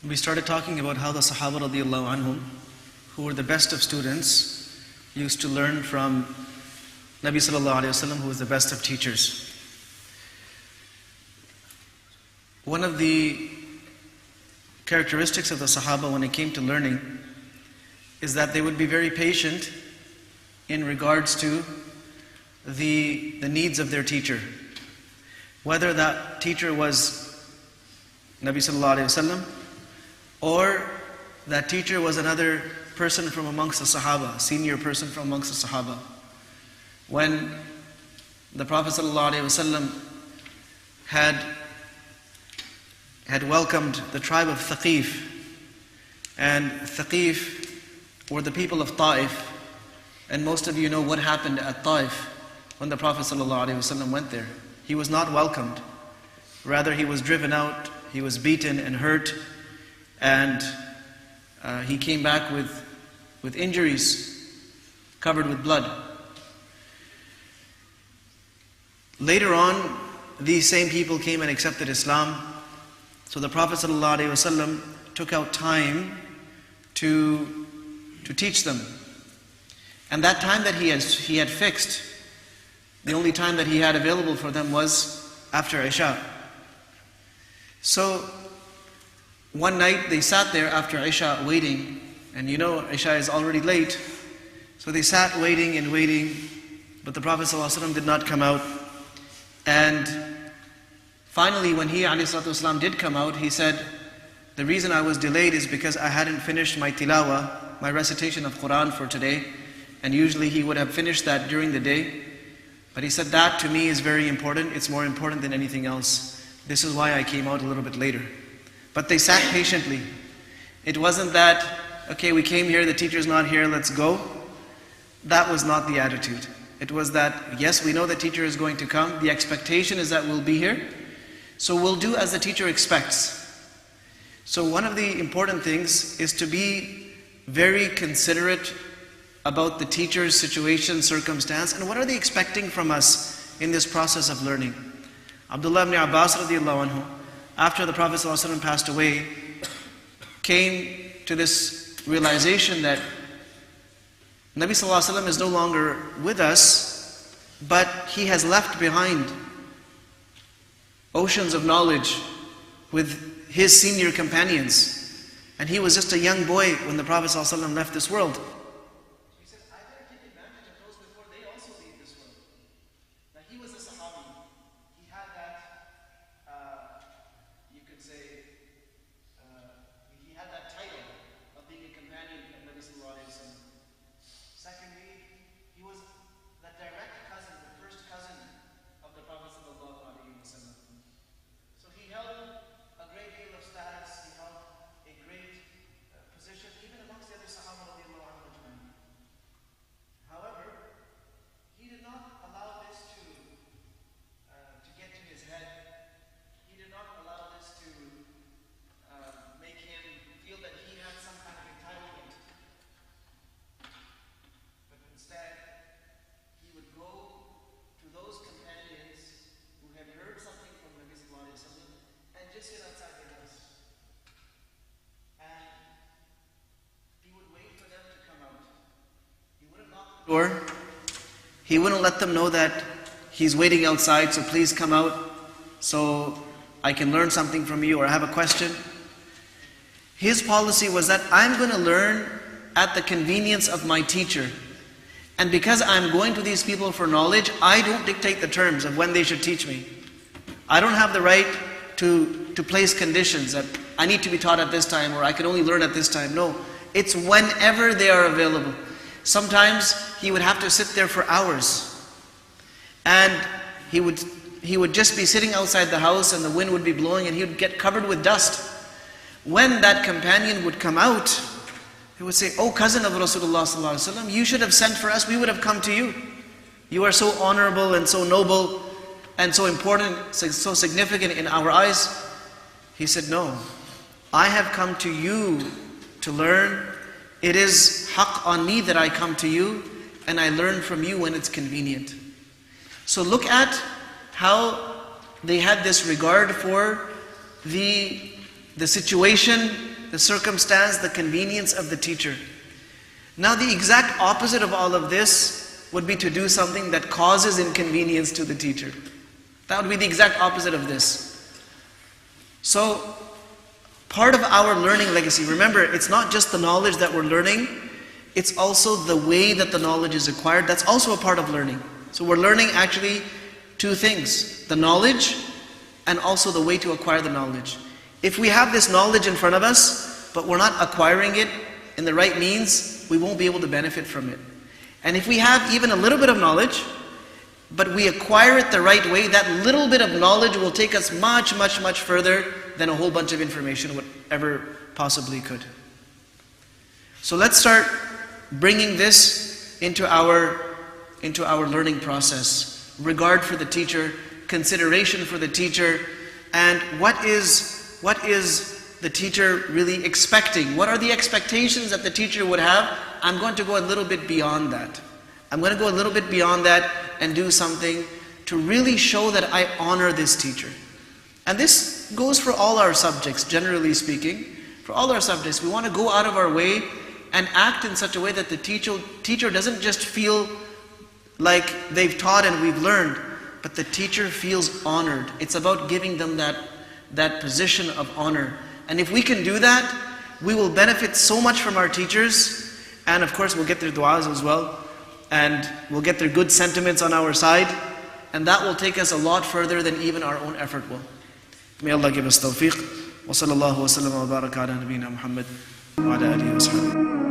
We started talking about how the Sahaba radiallahu anhum, who were the best of students, used to learn from Nabi sallallahu alayhi wasallam, who was the best of teachers. One of the characteristics of the Sahaba when it came to learning is that they would be very patient in regards to the needs of their teacher. Whether that teacher was Nabi sallallahu alayhi wasallam, or that teacher was another person from amongst the Sahaba, a senior person from amongst the Sahaba. When the Prophet sallallahu alayhi wasallam had welcomed the tribe of Thaqif, and Thaqif were the people of Ta'if, and most of you know what happened at Ta'if when the Prophet ﷺ went there. He was not welcomed. Rather, he was driven out, he was beaten and hurt, and he came back with injuries, covered with blood. Later on, these same people came and accepted Islam. So the Prophet ﷺ took out time to teach them. And that time that he had fixed, the only time that he had available for them was after Isha. So one night they sat there after Isha waiting, and you know Isha is already late. So they sat waiting and waiting, but the Prophet ﷺ did not come out. And finally, when he ﷺ did come out, he said, the reason I was delayed is because I hadn't finished my tilawah, my recitation of Quran for today. And usually he would have finished that during the day. But he said, that to me is very important. It's more important than anything else. This is why I came out a little bit later. But they sat patiently. It wasn't that, okay, we came here, the teacher's not here, let's go. That was not the attitude. It was that, yes, we know the teacher is going to come. The expectation is that we'll be here. So we'll do as the teacher expects. So one of the important things is to be very considerate about the teacher's situation, circumstance, and what are they expecting from us in this process of learning. Abdullah ibn Abbas radiallahu anhu, after the Prophet ﷺ passed away, came to this realization that Nabi ﷺ is no longer with us, but he has left behind oceans of knowledge with his senior companions. And he was just a young boy when the Prophet ﷺ left this world. Or he wouldn't let them know that he's waiting outside, so please come out so I can learn something from you or I have a question. His policy was that I'm going to learn at the convenience of my teacher. And because I'm going to these people for knowledge, I don't dictate the terms of when they should teach me. I don't have the right to place conditions that I need to be taught at this time or I can only learn at this time. No, it's whenever they are available. Sometimes he would have to sit there for hours, and he would just be sitting outside the house and the wind would be blowing and he would get covered with dust. When that companion would come out, he would say, "Oh, cousin of Rasulullah sallallahu alaihi wasallam, you should have sent for us, we would have come to you. You are so honorable and so noble and so important, so significant in our eyes." He said, "No, I have come to you to learn. It is haqq on me that I come to you and I learn from you when it's convenient." So look at how they had this regard for the situation, the circumstance, the convenience of the teacher. Now the exact opposite of all of this would be to do something that causes inconvenience to the teacher. That would be the exact opposite of this. So, part of our learning legacy, remember, it's not just the knowledge that we're learning, it's also the way that the knowledge is acquired. That's also a part of learning. So we're learning actually two things: the knowledge and also the way to acquire the knowledge. If we have this knowledge in front of us, but we're not acquiring it in the right means, we won't be able to benefit from it. And if we have even a little bit of knowledge, but we acquire it the right way, that little bit of knowledge will take us much, much, much further than a whole bunch of information would ever possibly could. So let's start bringing this into our learning process. Regard for the teacher, consideration for the teacher, and what is the teacher really expecting? What are the expectations that the teacher would have? I'm going to go a little bit beyond that. I'm going to go a little bit beyond that and do something to really show that I honor this teacher. And this goes for all our subjects, generally speaking. For all our subjects, we want to go out of our way and act in such a way that the teacher doesn't just feel like they've taught and we've learned, but the teacher feels honored. It's about giving them that position of honor. And if we can do that, we will benefit so much from our teachers, and of course we'll get their du'as as well, and we'll get their good sentiments on our side, and that will take us a lot further than even our own effort will. May Allah give us tawfiq. Wa sallallahu wa sallam wa baraka ala nabiyyina Muhammad wa ala alihi wa sahbihi.